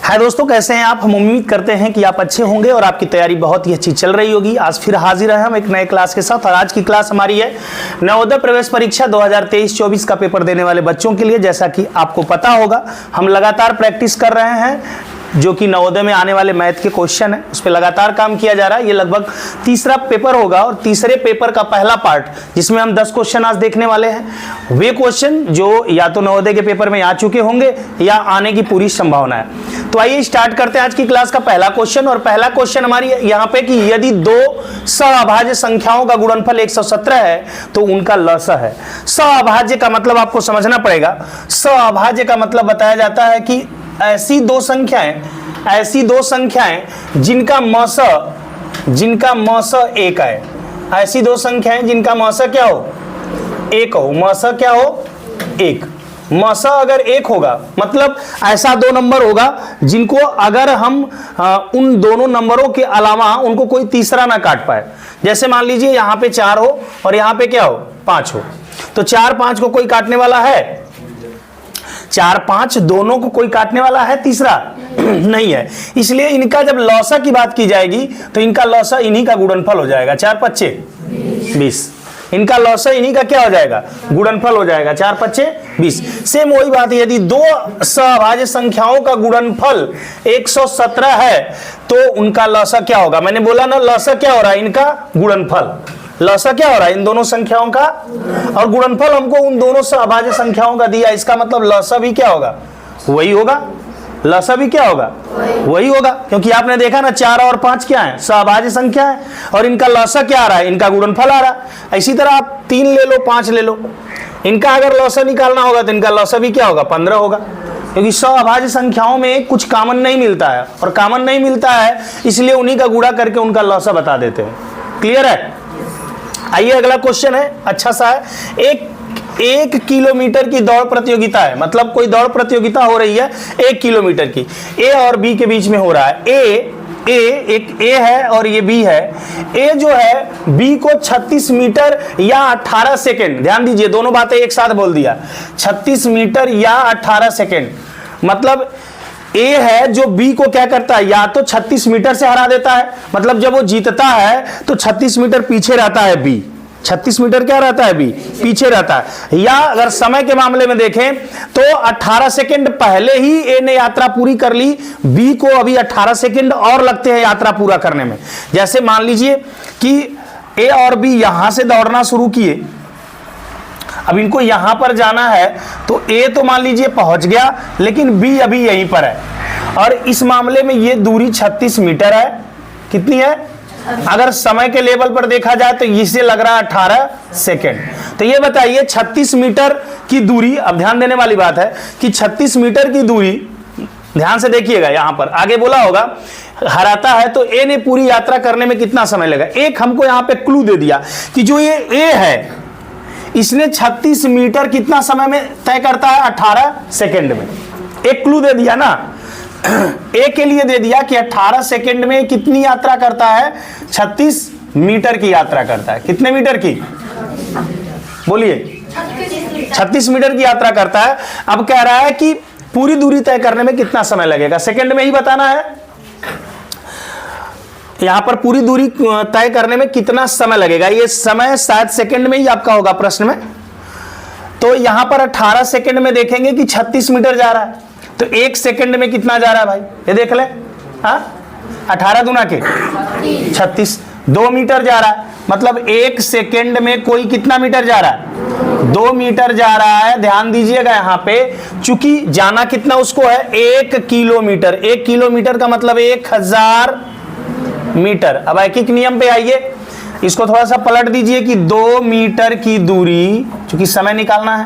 हाय दोस्तों, कैसे हैं आप। हम उम्मीद करते हैं कि आप अच्छे होंगे और आपकी तैयारी बहुत ही अच्छी चल रही होगी। आज फिर हाजिर हैं हम एक नए क्लास के साथ और आज की क्लास हमारी है नवोदय प्रवेश परीक्षा 2023-24 का पेपर देने वाले बच्चों के लिए। जैसा कि आपको पता होगा, हम लगातार प्रैक्टिस कर रहे हैं जो कि नवोदय में आने वाले मैथ के क्वेश्चन है, उस पर लगातार काम किया जा रहा है। ये लगभग तीसरा पेपर होगा और तीसरे पेपर का पहला पार्ट जिसमें हम 10 क्वेश्चन आज देखने वाले हैं। वे क्वेश्चन जो या तो नवोदय के पेपर में आ चुके होंगे या आने की पूरी संभावना है। तो आइए स्टार्ट करते हैं आज की क्लास का पहला क्वेश्चन। और पहला क्वेश्चन हमारी यहाँ पे कि यदि दो सअभाज्य संख्याओं का गुणनफल 117 है तो उनका लसाअ है। सअभाज्य का मतलब आपको समझना पड़ेगा। सअभाज्य का मतलब बताया जाता है कि ऐसी दो संख्याएं जिनका मौसा एक है। ऐसी दो संख्याएं जिनका मौसा क्या हो, एक हो। मौसा क्या हो, एक। मौसा अगर एक होगा मतलब ऐसा दो नंबर होगा जिनको अगर हम उन दोनों नंबरों के अलावा उनको कोई तीसरा ना काट पाए। जैसे मान लीजिए यहाँ पे 4 हो और यहाँ पे क्या हो, 5 हो, तो 4 5 को कोई काटने वाला है, 4 5 दोनों को कोई काटने वाला है तीसरा नहीं है। इसलिए इनका जब लौसा की बात की जाएगी तो इनका लौसा इन्हीं का गुणनफल हो जाएगा। 4 5 20। इनका लौसा इन्हीं का क्या हो जाएगा, गुणनफल हो जाएगा। 4 5 20। सेम वही बात है, यदि दो सअभाज्य संख्याओं का गुणनफल 117 है तो उनका लौसा क्या होगा। मैंने बोला ना, लौसा क्या हो रहा है, इनका गुणनफल। लसा क्या हो रहा है, इन दोनों संख्याओं का, और गुणनफल हमको उन दोनों सअभाज्य संख्याओं का दिया। इसका मतलब लसा भी क्या होगा, वही होगा। लसा भी क्या होगा, वही होगा, क्योंकि आपने देखा ना 4 और 5 क्या है, सअभाज्य संख्या है और इनका लसा क्या आ रहा है, इनका गुणनफल आ रहा है। इसी तरह आप 3 ले लो, 5 ले लो, इनका अगर लसा निकालना होगा तो इनका लसा भी क्या होगा, 15 होगा। क्योंकि सअभाज्य संख्याओं में कुछ कॉमन नहीं मिलता है और कॉमन नहीं मिलता है इसलिए उन्हीं का गुणा करके उनका लसा बता देते हैं। क्लियर है। आइए अगला क्वेश्चन है, अच्छा सा है। एक किलोमीटर की दौड़ प्रतियोगिता है, मतलब कोई दौड़ प्रतियोगिता हो रही है 1 किलोमीटर की। ए और बी के बीच में हो रहा है। एक ए है और ये बी है। ए जो है बी को 36 मीटर या 18 सेकेंड, ध्यान दीजिए दोनों बातें एक साथ बोल दिया, 36 मीटर या 18 सेकेंड। मतलब ए है जो बी को क्या करता है, या तो 36 मीटर से हरा देता है, मतलब जब वो जीतता है तो 36 मीटर पीछे रहता है बी। 36 मीटर क्या रहता है, बी पीछे रहता है। या अगर समय के मामले में देखें तो 18 सेकंड पहले ही ए ने यात्रा पूरी कर ली, बी को अभी 18 सेकंड और लगते हैं यात्रा पूरा करने में। जैसे मान लीजिए कि ए और बी यहां से दौड़ना शुरू किए, अब इनको यहां पर जाना है तो ए तो मान लीजिए पहुंच गया लेकिन बी अभी यहीं पर है, और इस मामले में ये दूरी 36 मीटर है। कितनी है, अगर समय के लेवल पर देखा जाए तो इससे लग रहा है 18 सेकेंड। तो ये बताइए 36 मीटर की दूरी, अब ध्यान देने वाली बात है कि 36 मीटर की दूरी, ध्यान से देखिएगा, यहां पर आगे बोला होगा हराता है तो ए ने पूरी यात्रा करने में कितना समय लगा। एक हमको यहां पे क्लू दे दिया कि जो ये ए है इसने 36 मीटर कितना समय में तय करता है, 18 सेकेंड में। एक क्लू दे दिया ना, ए के लिए दे दिया कि 18 सेकेंड में कितनी यात्रा करता है, 36 मीटर की यात्रा करता है। कितने मीटर की, बोलिए, 36 मीटर की यात्रा करता है। अब कह रहा है कि पूरी दूरी तय करने में कितना समय लगेगा, सेकेंड में ही बताना है। यहां पर पूरी दूरी तय करने में कितना समय लगेगा, ये समय शायद सेकंड में ही आपका होगा प्रश्न में। तो यहां पर 18 सेकंड में देखेंगे कि 36 मीटर जा रहा है, तो 1 सेकंड में कितना जा रहा है भाई, ये देख ले। हाँ, 18 दूना के 36, 2 मीटर जा रहा है, मतलब 1 सेकंड में कोई कितना मीटर जा रहा है, 2 मीटर जा रहा है। ध्यान दीजिएगा यहाँ पे, चूंकि जाना कितना उसको है, 1 किलोमीटर। 1 किलोमीटर का मतलब 1000 मीटर। अब एक नियम पे आइए, इसको थोड़ा सा पलट दीजिए कि 2 मीटर की दूरी, चूंकि समय निकालना है,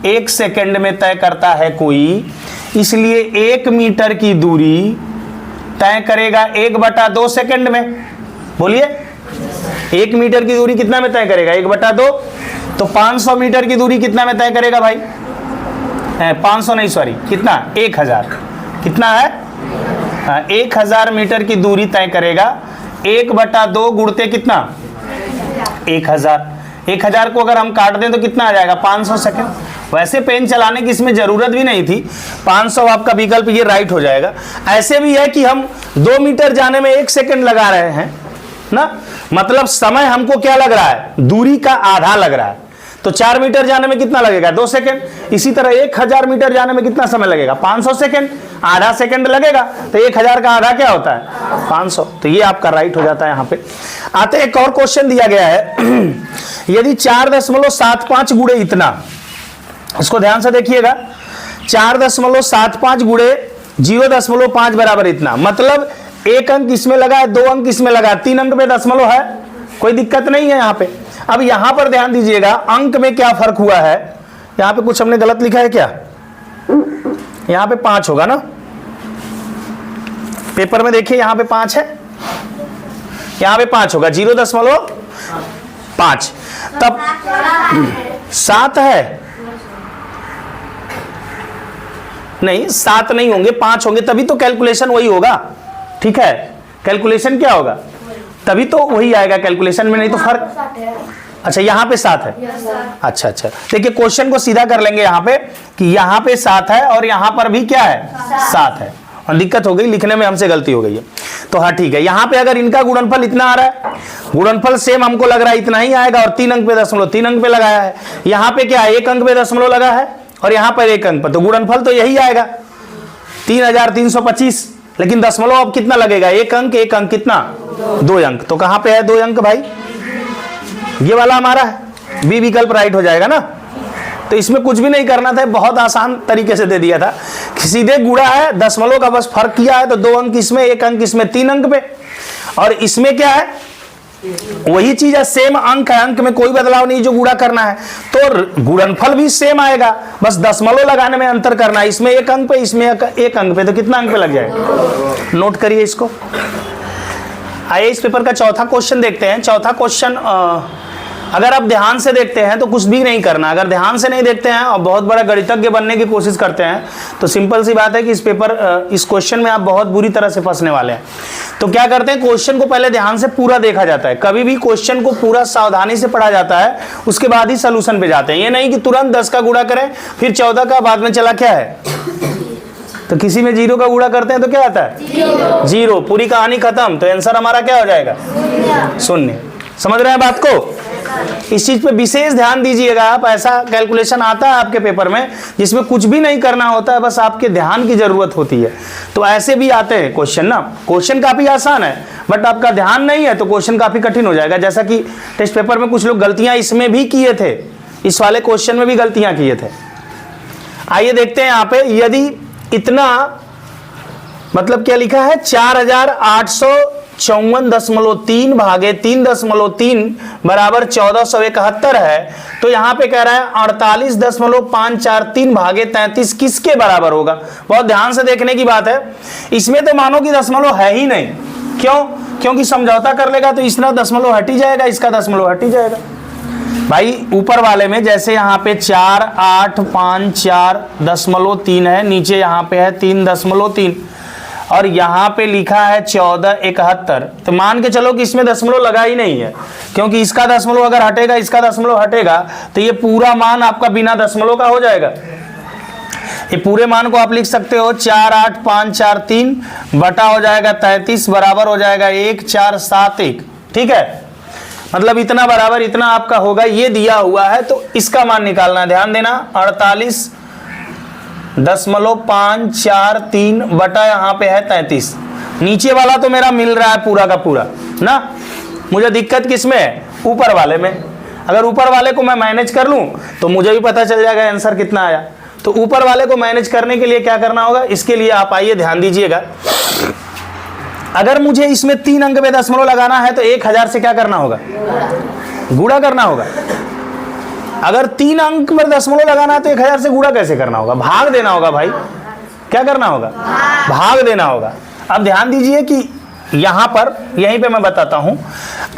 1 सेकंड में तय करता है कोई, इसलिए 1 मीटर की दूरी तय करेगा 1/2 सेकंड में। बोलिए, 1 मीटर की दूरी कितना में तय करेगा, 1/2। तो 500 मीटर की दूरी कितना में तय करेगा भाई, 500 नहीं सॉरी, कितना, 1000। कितना है, 1000 मीटर की दूरी तय करेगा। 1/2 गुणते कितना, 1000। 1000 को अगर हम काट दें तो कितना आ जाएगा, 500 सेकंड। वैसे पेन चलाने की इसमें जरूरत भी नहीं थी। 500 आपका विकल्प ये राइट हो जाएगा। ऐसे भी है कि हम 2 मीटर जाने में 1 सेकंड लगा रहे हैं ना, मतलब समय हमको क्या लग रहा है, दूरी का आधा लग रहा है। तो 4 मीटर जाने में कितना लगेगा, 2 सेकंड। इसी तरह 1000 मीटर जाने में कितना समय लगेगा, 500 सेकंड, आधा सेकंड लगेगा। तो 1000 का आधा क्या होता है, 500। तो ये आपका राइट हो जाता है। यहां पे आते एक और क्वेश्चन दिया गया है, यदि 4.75 गुणे इतना, इसको ध्यान से देखिएगा, 4.75 गुणे 0.5 बराबर इतना, मतलब 1 अंक इसमें लगा है, 2 अंक इसमें लगा है, 3 अंक पे दशमलव है, कोई दिक्कत नहीं है यहां पे। अब यहां पर ध्यान दीजिएगा, अंक में क्या फर्क हुआ है, यहां पे कुछ हमने गलत लिखा है क्या, यहां पे 5 होगा ना, पेपर में देखिए यहां पे 5 है, यहां पे 5 होगा, 0.5, तब 7 है, नहीं 7 नहीं होंगे, 5 होंगे, तभी तो कैलकुलेशन वही होगा। ठीक है, कैलकुलेशन क्या होगा, तभी तो वही आएगा कैलकुलेशन में, नहीं तो फर्क। अच्छा यहां पे 7 है, अच्छा अच्छा, देखिए क्वेश्चन को सीधा कर लेंगे यहां पे कि यहां पे 7 है और यहां पर भी क्या है, 7 है, और दिक्कत हो गई लिखने में, हमसे गलती हो गई है। तो हाँ ठीक है, यहां पे अगर इनका गुणनफल इतना आ रहा है, गुणनफल सेम हमको लग रहा है इतना ही आएगा, और 3 अंक पे दशमलव 3 अंक पे लगाया है, यहां पे क्या है 1 अंक पे दशमलव लगा है और यहां पर 1 अंक पर, तो गुणनफल तो यही आएगा 3325। लेकिन दशमलव अब कितना लगेगा, 1 अंक, 1 अंक कितना, 2 अंक। तो कहां पे है 2 अंक भाई, ये वाला हमारा है, बी विकल्प राइट हो जाएगा ना। तो इसमें कुछ भी नहीं करना था, बहुत आसान तरीके से दे दिया था कि सीधे गुणा है, दशमलव का बस फर्क किया है, तो 2 अंक इसमें, 1 अंक इसमें, 3 अंक पे, और इसमें क्या है वही चीज है, सेम अंक है, अंक में कोई बदलाव नहीं जो गुणा करना है, तो गुणनफल भी सेम आएगा, बस दशमलव लगाने में अंतर करना है, इसमें 1 अंक पे, इसमें 1 अंक पे, तो कितना अंक पे लग जाएगा, नोट करिए इसको। आइए इस पेपर का चौथा क्वेश्चन देखते हैं। चौथा क्वेश्चन अगर आप ध्यान से देखते हैं तो कुछ भी नहीं करना, अगर ध्यान से नहीं देखते हैं और बहुत बड़ा गणितज्ञ बनने की कोशिश करते हैं तो सिंपल सी बात है कि इस क्वेश्चन में आप बहुत बुरी तरह से फंसने वाले हैं। तो क्या करते हैं, क्वेश्चन को पहले ध्यान से पूरा देखा जाता है, कभी भी क्वेश्चन को पूरा सावधानी से पढ़ा जाता है, उसके बाद ही सोल्यूशन पे जाते हैं। ये नहीं कि तुरंत 10 का गुणा करें फिर 14 का, बाद में चला क्या है, तो किसी में 0 का गुणा करते हैं तो क्या आता है 0, पूरी कहानी खत्म, तो आंसर हमारा क्या हो जाएगा, 0। समझ रहे हैं बात को, इस चीज पे विशेष ध्यान दीजिएगा आप। ऐसा कैलकुलेशन आता है आपके पेपर में जिसमें कुछ भी नहीं करना होता है, बस आपके ध्यान की जरूरत होती है। तो ऐसे भी आते हैं क्वेश्चन ना, क्वेश्चन काफी आसान है बट आपका ध्यान नहीं है तो क्वेश्चन काफी कठिन हो जाएगा। जैसा कि टेस्ट पेपर में कुछ लोग गलतियां इसमें भी किए थे, इस वाले क्वेश्चन में भी गलतियां किए थे। आइए देखते हैं यहाँ पे, यदि इतना मतलब क्या लिखा है 4854.3 भागे 3.3 बराबर 1471 है, तो यहां पे कह रहा है 48.543 भागे 33 किसके बराबर होगा। बहुत ध्यान से देखने की बात है, इसमें तो मानो कि दशमलव है ही नहीं, क्यों, क्योंकि समझौता कर लेगा तो इसका दशमलव हट ही जाएगा, इसका दशमलव हट ही जाएगा। भाई ऊपर वाले में जैसे यहाँ पे 4854.3 है, नीचे यहाँ पे है 3.3 और यहाँ पे लिखा है 1471, तो मान के चलो कि इसमें दशमलव लगा ही नहीं है, क्योंकि इसका दशमलव अगर हटेगा, इसका दशमलव हटेगा तो ये पूरा मान आपका बिना दशमलव का हो जाएगा। ये पूरे मान को आप लिख सकते हो 48543 बटा हो जाएगा 33 बराबर हो जाएगा 1471। ठीक है, मतलब इतना बराबर इतना आपका होगा, ये दिया हुआ है तो इसका मान निकालना। ध्यान देना 48.543 बटा यहाँ पे है 33। नीचे वाला तो मेरा मिल रहा है पूरा का पूरा ना, मुझे दिक्कत किस में है, ऊपर वाले में। अगर ऊपर वाले को मैं मैनेज कर लूं तो मुझे भी पता चल जाएगा आंसर कितना आया। तो ऊपर वाले को मैनेज करने के लिए क्या करना होगा, इसके लिए आप आइए ध्यान दीजिएगा। अगर मुझे इसमें 3 अंक में दशमलव लगाना है तो 1000 से क्या करना होगा, गुणा करना होगा। अगर 3 अंक पर दशमलव लगाना है तो 1000 से गुणा कैसे करना होगा, भाग देना होगा भाई। क्या करना होगा, भाग देना होगा। अब ध्यान दीजिए कि यहां पर, यहीं पे मैं बताता हूं,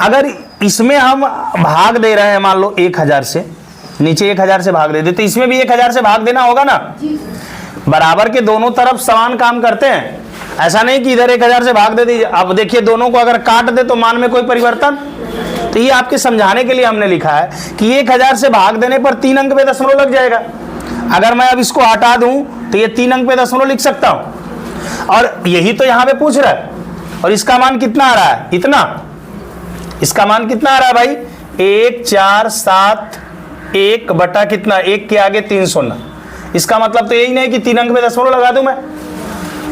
अगर इसमें हम भाग दे रहे हैं मान लो 1000 से, नीचे 1000 से भाग दे देते, तो इसमें भी 1000 से भाग देना होगा ना। बराबर के दोनों तरफ समान काम करते हैं, ऐसा नहीं कि इधर 1000 से भाग दे दीजिए। अब देखिए दोनों को अगर काट दे तो मान में कोई परिवर्तन, तो ये आपके समझाने के लिए हमने लिखा है कि 1000 से भाग देने पर 3 अंक पे दशमलव लग जाएगा। अगर मैं अब इसको हटा दूं तो ये 3 अंक पे दशमलव लिख सकता हूं, और यही तो यहां पे पूछ रहा है। और इसका मान कितना आ रहा है? इतना। इसका मान कितना आ रहा है भाई? 1 4 7 1 बटा कितना, 1 के आगे 3 शून्य। इसका मतलब तो यही नहीं कि 3 अंक पे दशमलव लगा दूं मैं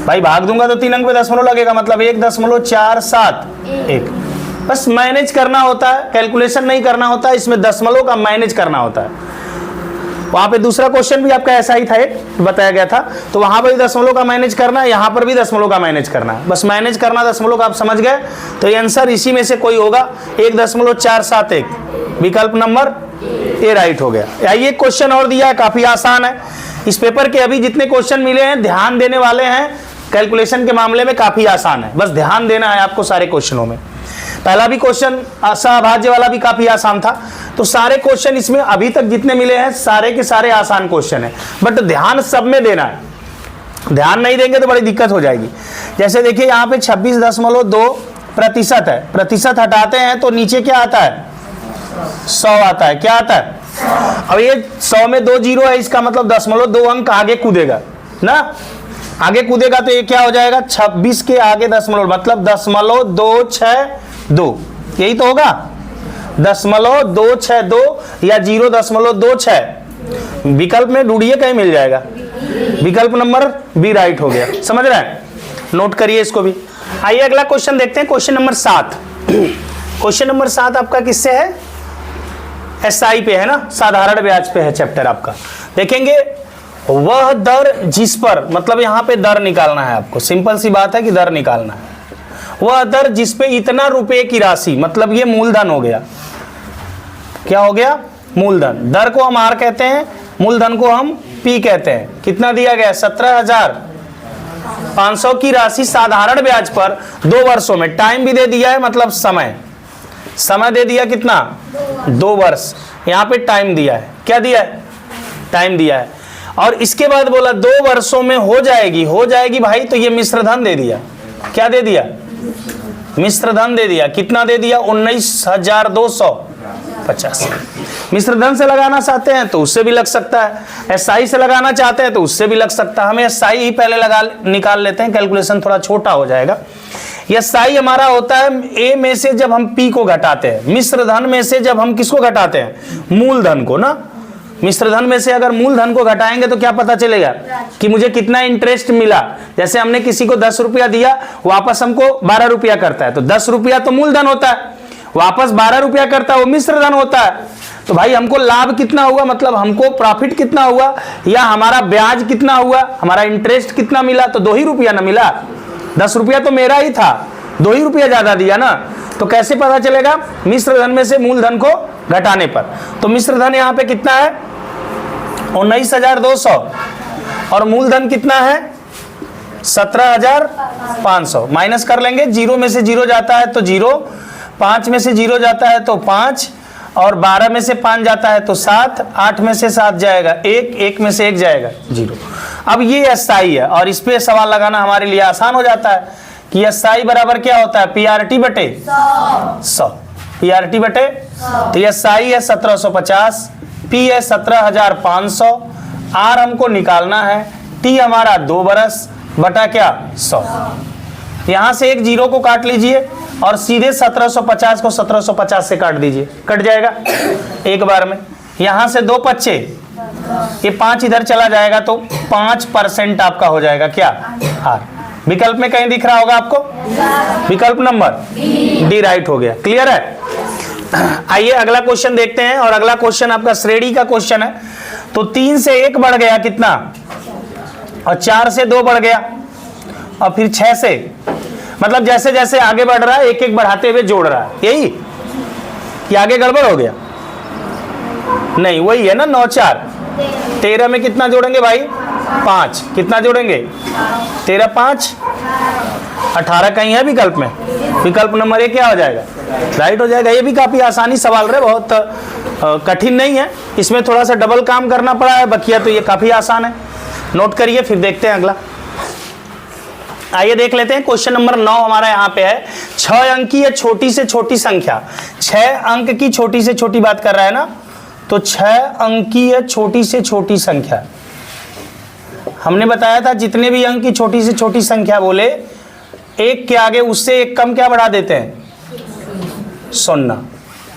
भाई, भाग दूंगा तो 3 अंक पे दशमलव लगेगा, मतलब 1.471। बस मैनेज करना होता है, कैलकुलेशन नहीं करना होता है, इसमें दशमलव का मैनेज करना होता है। वहां पे दूसरा क्वेश्चन भी आपका ऐसा ही था, एक बताया गया था, तो वहां पर भी दशमलव का मैनेज करना है, यहां पर भी दशमलव का मैनेज करना है। बस मैनेज करना दशमलव का आप समझ गए तो ये आंसर इसी में से कोई होगा, 1.471। विकल्प नंबर ए राइट हो गया। आइए क्वेश्चन और दिया है, काफी आसान है। इस पेपर के अभी जितने क्वेश्चन मिले हैं ध्यान देने वाले हैं, कैलकुलेशन के मामले में काफी आसान है, बस ध्यान देना है आपको सारे क्वेश्चनों में। पहला भी क्वेश्चन सहभाज्य वाला भी काफी आसान था, तो सारे क्वेश्चन इसमें अभी तक जितने मिले हैं सारे के सारे आसान क्वेश्चन है, बट ध्यान सब में देना है। ध्यान नहीं देंगे तो बड़ी दिक्कत हो जाएगी। जैसे देखिए यहाँ पे 26.2% है, प्रतिशत हटाते हैं तो नीचे क्या आता है? 100 आता है। क्या आता है? अब ये 100 में 2 जीरो है, इसका मतलब 0.2 अंक आगे कूदेगा ना, आगे कूदेगा तो ये क्या हो जाएगा? 26 के आगे दशमलव, मतलब 0.262, यही तो होगा 0.262 या 0.26। विकल्प में ढूंढिए, कहीं मिल जाएगा। विकल्प नंबर बी राइट हो गया। समझ रहे हैं? नोट करिए इसको भी। आइए अगला क्वेश्चन देखते हैं, क्वेश्चन नंबर 7। क्वेश्चन नंबर 7 आपका किससे है? एसआई पे है ना, साधारण ब्याज पे है चैप्टर आपका। देखेंगे वह दर जिस पर, मतलब यहां पे दर निकालना है आपको, सिंपल सी बात है कि दर निकालना है। वह दर जिस पे इतना रुपए की राशि, मतलब ये मूलधन हो गया। क्या हो गया? मूलधन। दर को हम आर कहते हैं, मूलधन को हम पी कहते हैं। कितना दिया गया? 17,500 की राशि साधारण ब्याज पर 2 वर्षों में, टाइम भी दे दिया है, मतलब समय दे दिया कितना? 2 वर्ष। यहां पे टाइम दिया है, क्या दिया है? टाइम दिया है। और इसके बाद बोला 2 वर्षों में हो जाएगी भाई, तो ये मिश्रधन दे दिया। क्या दे दिया? मिश्रधन दे दिया। कितना दे दिया? 19,250। मिश्रधन से लगाना चाहते हैं तो उससे भी लग सकता है, एसआई से लगाना चाहते हैं तो उससे भी लग सकता है। हमें एसआई ही पहले निकाल लेते हैं, कैलकुलेशन थोड़ा छोटा हो जाएगा। एसआई हमारा होता है ए में से जब हम पी को घटाते हैं, मिश्रधन में से जब हम किसको घटाते हैं? मूलधन को ना। मिश्रधन में से अगर मूलधन को घटाएंगे तो क्या पता चलेगा कि मुझे कितना इंटरेस्ट मिला। जैसे हमने किसी को 10 रुपया दिया, वापस हमको 12 रुपया करता है, तो 10 रुपया तो मूलधन होता है, वापस 12 रुपया करता है वो मिश्रधन होता है। तो भाई हमको लाभ कितना हुआ, मतलब हमको प्रॉफिट कितना हुआ, या हमारा ब्याज कितना हुआ, हमारा इंटरेस्ट कितना मिला? तो 2 ही रुपया ना मिला, 10 रुपया तो मेरा ही था, 2 ही रुपया ज्यादा दिया ना। तो कैसे पता चलेगा? मिश्रधन में से मूलधन को घटाने पर। तो मिश्रधन यहां पे कितना है? 19,200, और मूलधन कितना है? 17,500। माइनस कर लेंगे, 0 में से 0 जाता है तो 0, 5 में से 0 जाता है तो 5, और 12 में से 5 जाता है तो 7, 8 में से 7 जाएगा 1, 1 में से 1 जाएगा 0। अब ये एसआई है, और इस पे सवाल लगाना हमारे लिए आसान हो जाता है कि एसआई बराबर क्या होता है? पीआरटी बटे 100। पीआरटी बटे, तो एसआई है 1750, पी है 17,500, आर हमको निकालना है, टी हमारा 2 बरस बटा क्या? 100। यहां से एक 0 को काट लीजिए और सीधे 1750 को 1750 से काट दीजिए, कट जाएगा एक बार में। यहां से 2 पच्चे, ये 5 इधर चला जाएगा तो 5% आपका हो जाएगा क्या? आर। विकल्प में कहीं दिख रहा होगा आपको? विकल्प नंबर डी राइट हो गया। क्लियर है? आइए अगला क्वेश्चन देखते हैं, और अगला क्वेश्चन आपका श्रेणी का क्वेश्चन है। तो 3 से 1 बढ़ गया कितना, और 4 से 2 बढ़ गया, और फिर 6 से, मतलब जैसे जैसे आगे बढ़ रहा है एक एक बढ़ाते हुए जोड़ रहा है, यही कि आगे गड़बड़ हो गया? नहीं, वही है ना, 9 4 13 में कितना जोड़ेंगे भाई? 5। कितना जोड़ेंगे? 13 5 18 कहीं है विकल्प में? विकल्प नंबर ए क्या हो जाएगा? राइट हो जाएगा। ये भी काफी आसानी सवाल रहे, बहुत कठिन नहीं है, इसमें थोड़ा सा डबल काम करना पड़ा है, बकिया तो ये काफी आसान है। नोट करिए, फिर देखते हैं अगला। आइए देख लेते हैं क्वेश्चन नंबर 9 हमारा यहाँ पे है। 6 अंकीय छोटी से छोटी संख्या, 6 अंक की छोटी से छोटी बात कर रहा है ना, तो 6 अंकीय छोटी से छोटी संख्या हमने बताया था जितने भी अंक की छोटी से छोटी संख्या बोले, एक के आगे उससे एक कम क्या बढ़ा देते हैं? शून्य,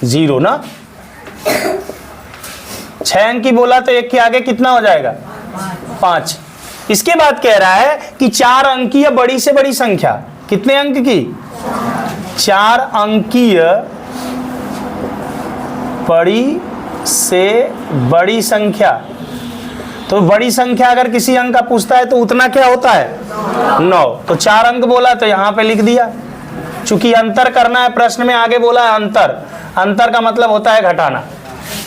जीरो ना। 6 अंक की बोला तो एक के आगे कितना हो जाएगा? 5। इसके बाद कह रहा है कि 4 अंकीय बड़ी से बड़ी संख्या, कितने अंक की? 4 अंकीय बड़ी से बड़ी संख्या। तो बड़ी संख्या अगर किसी अंक का पूछता है तो उतना क्या होता है? 9। तो 4 अंक बोला तो यहां पे लिख दिया। चूंकि अंतर करना है, प्रश्न में आगे बोला है अंतर, अंतर का मतलब होता है घटाना।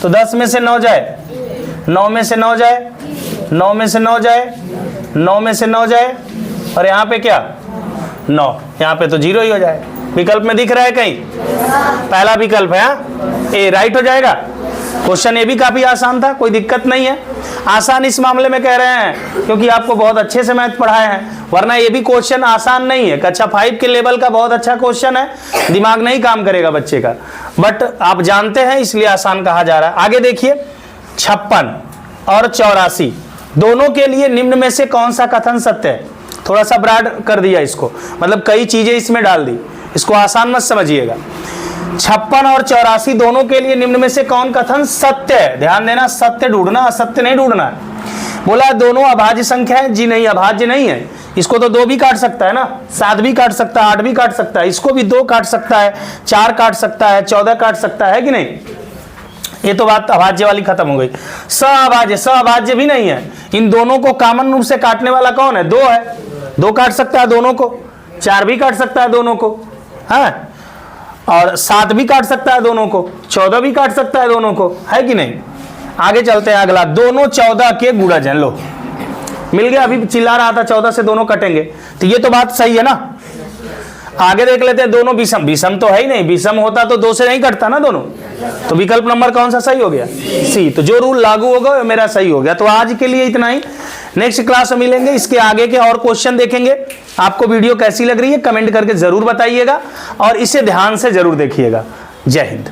तो 10 में से 9 जाए, 9 में से 9 जाए, 9 में से 9 जाए, 9 में से 9 जाए, और यहाँ पे क्या? 9। यहाँ पे तो 0 ही हो जाए। विकल्प में दिख रहा है कहीं? पहला विकल्प है, हाँ? ए राइट हो जाएगा। क्वेश्चन ये भी काफी आसान था, कोई दिक्कत नहीं है। आसान इस मामले में कह रहे हैं क्योंकि आपको बहुत अच्छे से मैथ पढ़ाए हैं, वरना ये भी क्वेश्चन आसान नहीं है। कक्षा 5 के लेवल का बहुत अच्छा क्वेश्चन है, दिमाग नहीं काम करेगा बच्चे का, बट आप जानते हैं इसलिए आसान कहा जा रहा है। आगे देखिए, 56 और 84 दोनों के लिए निम्न में से कौन सा कथन सत्य है? थोड़ा सा ब्रॉड कर दिया इसको, मतलब कई चीजें इसमें डाल दी, इसको आसान मत समझिएगा। 56 और 84 दोनों के लिए निम्न में से कौन कथन सत्य है? ध्यान देना, सत्य ढूंढना, असत्य नहीं ढूंढना है। बोला दोनों अभाज्य संख्या है, जी नहीं अभाज्य नहीं है। इसको तो 2 भी काट सकता है ना, 7 भी काट सकता है, 8 भी काट सकता है, इसको भी 2 काट सकता है, 4 काट सकता है, 14 काट सकता है कि नहीं? ये तो बात अभाज्य वाली खत्म हो गई। सअभाज्य भी नहीं है। इन दोनों को कॉमन रूप से काटने वाला कौन है? 2 है, 2 काट सकता है दोनों को, 4 भी काट सकता है दोनों को, है, और 7 भी काट सकता है दोनों को, 14 भी काट सकता है दोनों को, है कि नहीं? आगे चलते हैं, अगला, दोनों 14 के गुणज हैं। लो मिल गया, अभी चिल्ला रहा था 14 से दोनों कटेंगे, तो ये तो बात सही है ना। आगे देख लेते हैं, दोनों विषम, विषम तो है ही नहीं, विषम होता तो 2 से नहीं कटता ना दोनों। तो विकल्प नंबर कौन सा सही हो गया? सी। तो जो रूल लागू होगा वो मेरा सही हो गया। तो आज के लिए इतना ही, नेक्स्ट क्लास में मिलेंगे, इसके आगे के और क्वेश्चन देखेंगे। आपको वीडियो कैसी लग रही है कमेंट करके जरूर बताइएगा और इसे ध्यान से जरूर देखिएगा। जय हिंद।